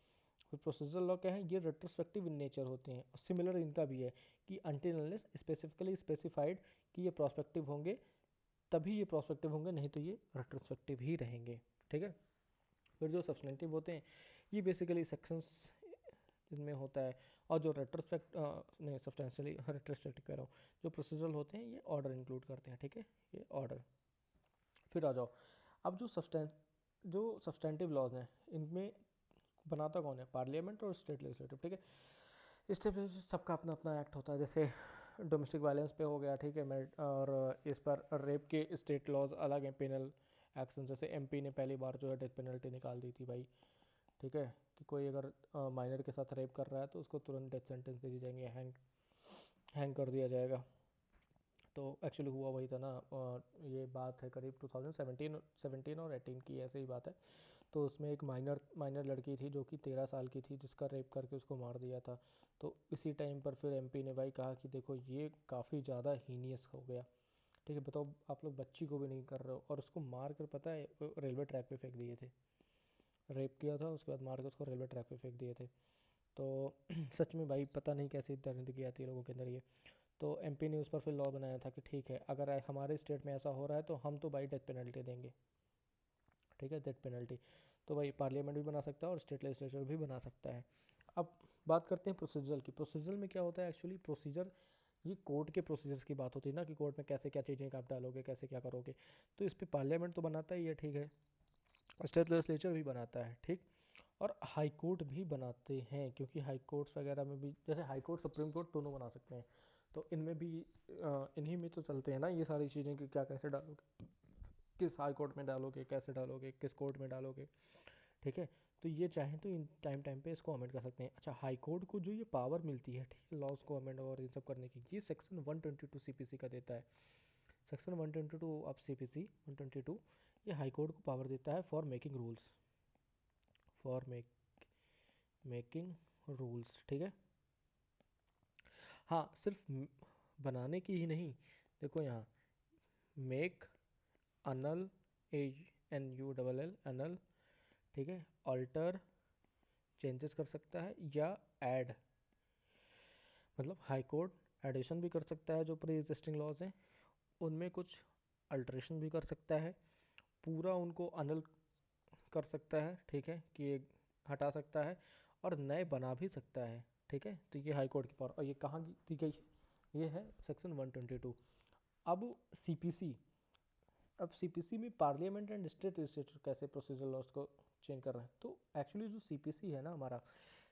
फिर प्रोसीजरल लॉ क्या है? ये रेट्रोस्पेक्टिव इन नेचर होते हैं। और सिमिलर इनका भी है कि अनटिल अनलेस स्पेसिफिकली स्पेसिफाइड कि ये प्रोस्पेक्टिव होंगे, तभी ये प्रोस्पेक्टिव होंगे, नहीं तो ये रेट्रोस्पेक्टिव ही रहेंगे, ठीक है। फिर जो सब्सटेंटिव होते हैं ये बेसिकली सेक्शंस इनमें होता है, और जो रेट्रोस्पेक्ट नहीं, सब्सटेंशियली रेट्रोस्पेक्टिव कह रहा हूँ, जो प्रोसीजरल होते हैं ये ऑर्डर इंक्लूड करते हैं, ठीक है, ये ऑर्डर। फिर आ जाओ, अब जो सब्सटेंटिव लॉज हैं इनमें बनाता कौन है? पार्लियामेंट और स्टेट लेजिस्लेटिव, ठीक है। स्टेट लेजिस्लेटिव सबका अपना अपना एक्ट होता है, जैसे डोमेस्टिक वायलेंस पे हो गया, ठीक है, और इस पर रेप के स्टेट लॉज अलग हैं, पेनल एक्शन, जैसे एमपी ने पहली बार जो है डेथ पेनल्टी निकाल दी थी भाई, ठीक है, कि कोई अगर माइनर के साथ रेप कर रहा है तो उसको तुरंत डेथ सेंटेंस दे दी जाएंगे, हैंग कर दिया जाएगा। तो एक्चुअली हुआ वही था ना, ये बात है करीब 2017 और 18 की, ऐसे ही बात है। तो उसमें एक माइनर लड़की थी जो कि 13 साल की थी, जिसका रेप करके उसको मार दिया था। तो इसी टाइम पर फिर एमपी ने भाई कहा कि देखो ये काफ़ी ज़्यादा हीनियस हो गया, ठीक है, बताओ आप लोग बच्ची को भी नहीं कर रहे हो, और उसको मार कर पता है रेलवे ट्रैक पे फेंक दिए थे। रेप किया था, उसके बाद मार कर उसको रेलवे ट्रैक पे फेंक दिए थे। तो सच में भाई पता नहीं कैसी दरिंदगी आती है लोगों के अंदर ये। तो एमपी ने उस पर फिर लॉ बनाया था कि ठीक है, अगर हमारे स्टेट में ऐसा हो रहा है तो हम तो भाई डेथ पेनल्टी देंगे, ठीक है, डेथ पेनल्टी। तो भाई पार्लियामेंट भी बना सकता है और स्टेट लेजिस्लेचर भी बना सकता है। अब बात करते हैं प्रोसीजरल की। प्रोसीजरल में क्या होता है? एक्चुअली प्रोसीजर, ये कोर्ट के प्रोसीजर्स की बात होती है ना, कि कोर्ट में कैसे क्या चीज़ें आप डालोगे, कैसे क्या करोगे। तो इस पर पार्लियामेंट तो बनाता ही है, ठीक है, स्टेट लेजिस्लेचर भी बनाता है, ठीक, और हाई कोर्ट भी बनाते हैं, क्योंकि हाई कोर्ट्स वगैरह में भी, जैसे हाई कोर्ट सुप्रीम कोर्ट दोनों बना सकते हैं, तो इनमें भी इन्हीं में तो चलते हैं ना ये सारी चीज़ें कि क्या कैसे डालोगे, किस हाई कोर्ट में डालोगे, कैसे डालोगे, किस कोर्ट में डालोगे, ठीक है। तो ये चाहें तो इन टाइम टाइम पे इसको अमेंड कर सकते हैं। अच्छा, हाई कोर्ट को जो ये पावर मिलती है, ठीक है, लॉज को अमेंड और इन सब करने की, ये सेक्शन 122 सीपीसी का देता है। सेक्शन 122 ऑफ सीपीसी 122 ये हाई कोर्ट को पावर देता है for making rules, for making rules, ठीक है। हाँ, सिर्फ बनाने की ही नहीं, देखो यहाँ मेक, अनल, ANULL, अनल, ठीक है, अल्टर, चेंजेस कर सकता है, या ऐड, मतलब हाई कोर्ट एडिशन भी कर सकता है, जो प्री एग्जिस्टिंग लॉज हैं उनमें कुछ अल्ट्रेशन भी कर सकता है, पूरा उनको अनल कर सकता है, ठीक है, कि ये हटा सकता है, और नए बना भी सकता है, ठीक है। तो ये हाई कोर्ट की पावर, और ये कहाँ दी गई है? ये है सेक्शन 122। अब सीपीसी, अब सीपीसी में पार्लियामेंट एंड स्टेट लेजिस्लेचर कैसे प्रोसीजर लॉज को चेंज कर रहे हैं? तो एक्चुअली जो सीपीसी है ना हमारा,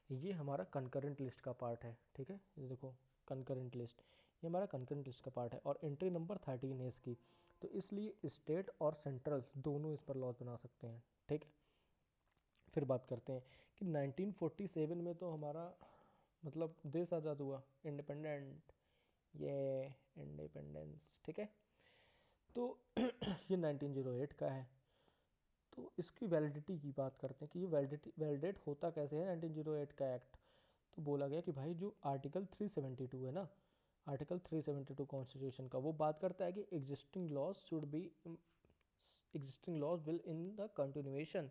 ये हमारा कंकरेंट लिस्ट का पार्ट है, ठीक है, ये देखो कंकरेंट लिस्ट, ये हमारा कंकरेंट लिस्ट का पार्ट है, और एंट्री नंबर 13 है इसकी। तो इसलिए स्टेट और सेंट्रल दोनों इस पर लॉज बना सकते हैं, ठीक है। फिर बात करते हैं कि 1947 में तो हमारा मतलब देश आज़ाद हुआ, इंडिपेंडेंट, ये इंडिपेंडेंस, ठीक है। तो ये 1908 का है। तो इसकी वैलिडिटी की बात करते हैं कि ये वैलिडेट होता कैसे है 1908 का एक्ट। तो बोला गया कि भाई जो आर्टिकल 372 है ना, आर्टिकल 372 कॉन्स्टिट्यूशन का, वो बात करता है कि existing laws will in the continuation,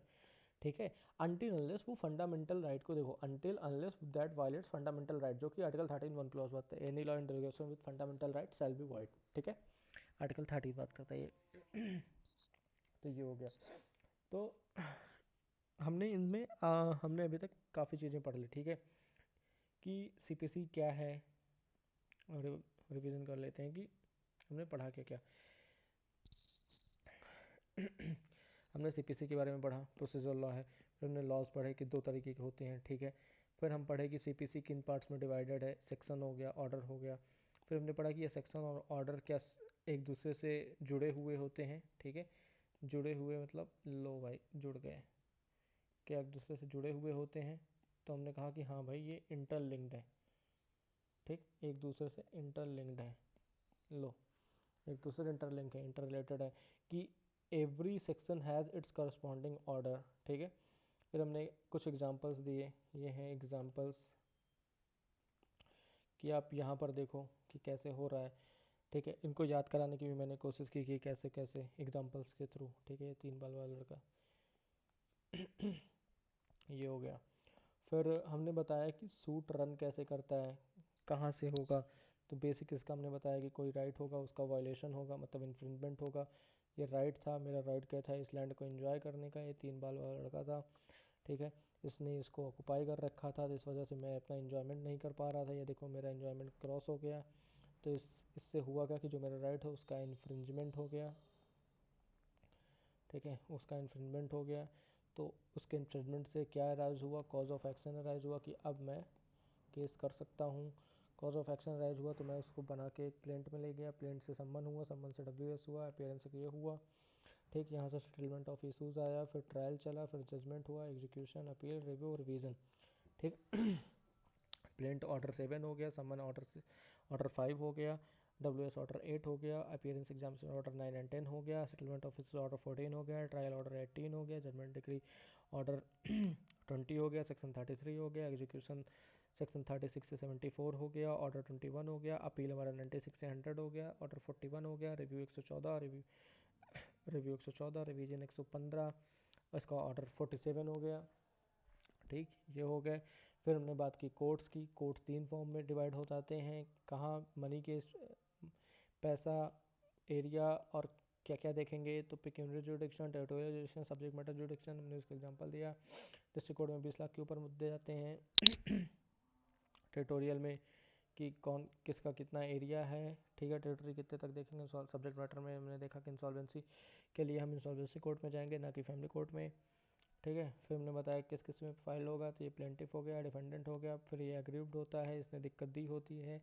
ठीक है, अनटिल अनलेस वो फंडामेंटल राइट को देखो, until unless that violates fundamental right, जो कि आर्टिकल 13 1 क्लॉज बात है, any law in derogation with fundamental right shall be void, ठीक है, आर्टिकल 13 बात करता है ये। तो ये हो गया। तो हमने अभी तक काफ़ी चीज़ें पढ़ ली, ठीक है, कि सीपीसी क्या है, और रिवीजन कर लेते हैं कि हमने पढ़ा क्या क्या। हमने सीपीसी के बारे में पढ़ा, प्रोसीजर लॉ है, फिर हमने लॉज पढ़े कि दो तरीके के होते हैं, ठीक है। फिर हम पढ़े कि सीपीसी किन पार्ट्स में डिवाइडेड है, सेक्शन हो गया, ऑर्डर हो गया। फिर हमने पढ़ा कि ये सेक्शन और ऑर्डर क्या एक दूसरे से जुड़े हुए होते हैं, ठीक है, जुड़े हुए मतलब लो भाई जुड़ गए, क्या एक दूसरे से जुड़े हुए होते हैं। तो हमने कहा कि हाँ भाई ये इंटरलिंक्ड है, ठीक, एक दूसरे से इंटरलिंक्ड है, लो एक दूसरे से इंटरलिंक है, इंटर रिलेटेड है, कि every section has its corresponding order, ठीक है। फिर हमने कुछ एग्जांपल्स दिए, ये हैं एग्जांपल्स, कि आप यहाँ पर देखो कि कैसे हो रहा है, ठीक है। इनको याद कराने की भी मैंने कोशिश की कि कैसे कैसे एग्जांपल्स के थ्रू, ठीक है। 3 बाल वाला लड़का ये हो गया। फिर हमने बताया कि सूट रन कैसे करता है, कहाँ से होगा। तो बेसिक इसका हमने बताया कि कोई राइट होगा, उसका वायलेशन होगा, मतलब इन्फ्रिंजमेंट होगा। ये राइट था, मेरा राइट क्या था, इस लैंड को एंजॉय करने का, ये 3 बाल वाला लड़का था, ठीक है। इसने इसको ऑक्युपाई कर रखा था, तो इस वजह से मैं अपना एंजॉयमेंट नहीं कर पा रहा था, ये देखो मेरा एंजॉयमेंट क्रॉस हो गया। तो इससे हुआ क्या कि जो मेरा राइट है उसका इन्फ्रिंजमेंट हो गया, ठीक है, उसका इन्फ्रिंजमेंट हो गया। तो उसके इन्फ्रिंजमेंट से क्या अराइज हुआ, कॉज ऑफ एक्शन अराइज हुआ, कि अब मैं केस कर सकता हूँ। कॉज ऑफ एक्शन अराइज हुआ तो मैं उसको बना के एक प्लेंट में ले गया, प्लेंट से सम्मन हुआ, सम्मन से डब्ल्यू हुआ, अपीयरेंस से ये हुआ, ठीक। यहाँ से सेटलमेंट ऑफ इशूज़ आया, फिर ट्रायल चला, फिर जजमेंट हुआ, एग्जीक्यूशन, अपील, रिव्यू, रिवीजन, ठीक। प्लेंट ऑर्डर 7 हो गया, सम्मन ऑर्डर 5 हो गया, WS ऑर्डर 8 हो गया, अपीयरेंस एग्जामिनेशन ऑर्डर 9 एंड 10 हो गया, सेटलमेंट ऑफ इशूज़ ऑर्डर 14 हो गया, ट्रायल ऑर्डर 18 हो गया, जजमेंट डिग्री ऑर्डर 20 हो गया, सेक्शन 33 हो गया, एग्जीक्यूशन सेक्शन 36 से 74 हो गया, ऑर्डर 21 हो गया, अपील हमारा 96 से 100 हो गया, ऑर्डर 41 हो गया, रिव्यू 114, रिव्यू 114, रिवीजन 115, इसका ऑर्डर 47 हो गया, ठीक, ये हो गए। फिर हमने बात की कोर्ट्स की, कोर्ट्स 3 फॉर्म में डिवाइड हो जाते हैं, कहाँ मनी के, पैसा, एरिया, और क्या क्या देखेंगे। तो pecuniary jurisdiction, territorial jurisdiction, subject matter jurisdiction, हमने उसका एग्जांपल दिया। डिस्ट्रिक्ट कोर्ट में 20 लाख के ऊपर मुद्दे जाते हैं, टेरिटोरियल में कि कौन किसका कितना एरिया है, ठीक है, टेरिटरी कितने तक देखेंगे। सब्जेक्ट मैटर में हमने देखा कि इंसॉल्वेंसी के लिए हम इंसॉल्वेंसी कोर्ट में जाएंगे, ना कि फैमिली कोर्ट में, ठीक है। फिर हमने बताया किस किस में फाइल होगा, तो ये प्लेंटिफ हो गया, डिफेंडेंट हो गया, फिर ये एग्रीव्ड होता है, इसने दिक्कत दी होती है,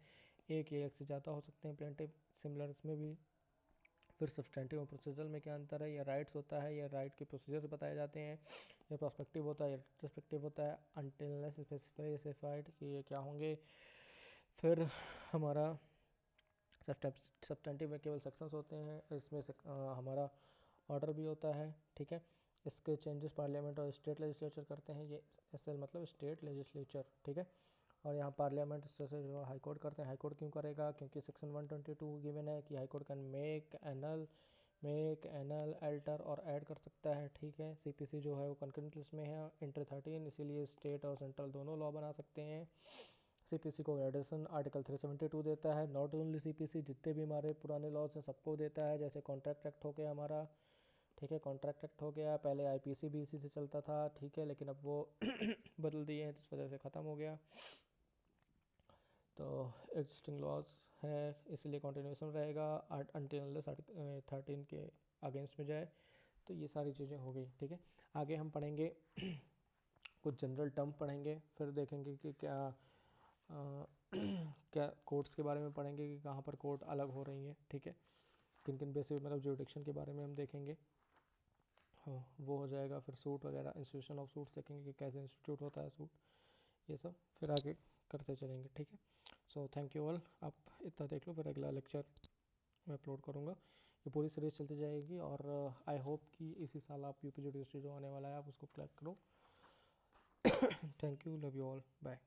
एक या एक से ज़्यादा हो सकते हैं प्लेंटिफ, सिमिलर इसमें भी। फिर सब्सटेंटिव और प्रोसीजरल में क्या अंतर है, या राइट्स होता है, या राइट के प्रोसीजर्स बताए जाते हैं, या प्रोस्पेक्टिव होता है, या रिट्रोस्पेक्टिव होता है, अनटिल स्पेसिफाइड कि ये क्या होंगे। फिर हमारा सब्सटेंटिव में केवल सेक्शंस होते हैं, इसमें से हमारा ऑर्डर भी होता है, ठीक है। इसके चेंजेस पार्लियामेंट और स्टेट लेजिस्लेचर करते हैं, ये SL मतलब स्टेट लेजिस्लेचर, ठीक है। और यहाँ पार्लियामेंट से जो हाई कोर्ट करते हैं, हाई कोर्ट क्यों करेगा, क्योंकि सेक्शन 122 गिवन है कि high court can make anal alter और ऐड कर सकता है, ठीक है। CPC जो है वो कंकरेंट लिस्ट में है, इंटर 13, इसीलिए स्टेट और सेंट्रल दोनों लॉ बना सकते हैं। CPC को एडिशन आर्टिकल 372 देता है, नॉट ओनली CPC, जितने भी हमारे पुराने लॉज हैं सबको देता है। जैसे कॉन्ट्रैक्ट एक्ट हो गया हमारा, ठीक है, कॉन्ट्रैक्ट एक्ट हो गया, पहले IPC भी इसी से चलता था, ठीक है, लेकिन अब वो बदल दिए हैं, जिस वजह से ख़त्म हो गया। तो एग्जिस्टिंग लॉज है, इसलिए कंटिन्यूशन रहेगा अनटिल 13 के अगेंस्ट में जाए। तो ये सारी चीज़ें हो गई, ठीक है। आगे हम पढ़ेंगे कुछ जनरल टर्म पढ़ेंगे, फिर देखेंगे कि क्या क्या कोर्ट्स के बारे में पढ़ेंगे कि कहाँ पर कोर्ट अलग हो रही हैं, ठीक है। किन किन बेसिस मतलब जुडिक्शन के बारे में हम देखेंगे, हाँ वो हो जाएगा। फिर सूट वगैरह, इंस्टीट्यूशन ऑफ सूट देखेंगे कि कैसे इंस्टीट्यूट होता है सूट, ये सब फिर आगे करते चलेंगे, ठीक है। सो थैंक यू ऑल, आप इतना देख लो, फिर अगला लेक्चर मैं अपलोड करूँगा। ये पूरी सीरीज चलती जाएगी और आई होप कि इसी साल आप यूपी जुडिशरी जो आने वाला है आप उसको क्रैक करो। Thank you, love you all, bye.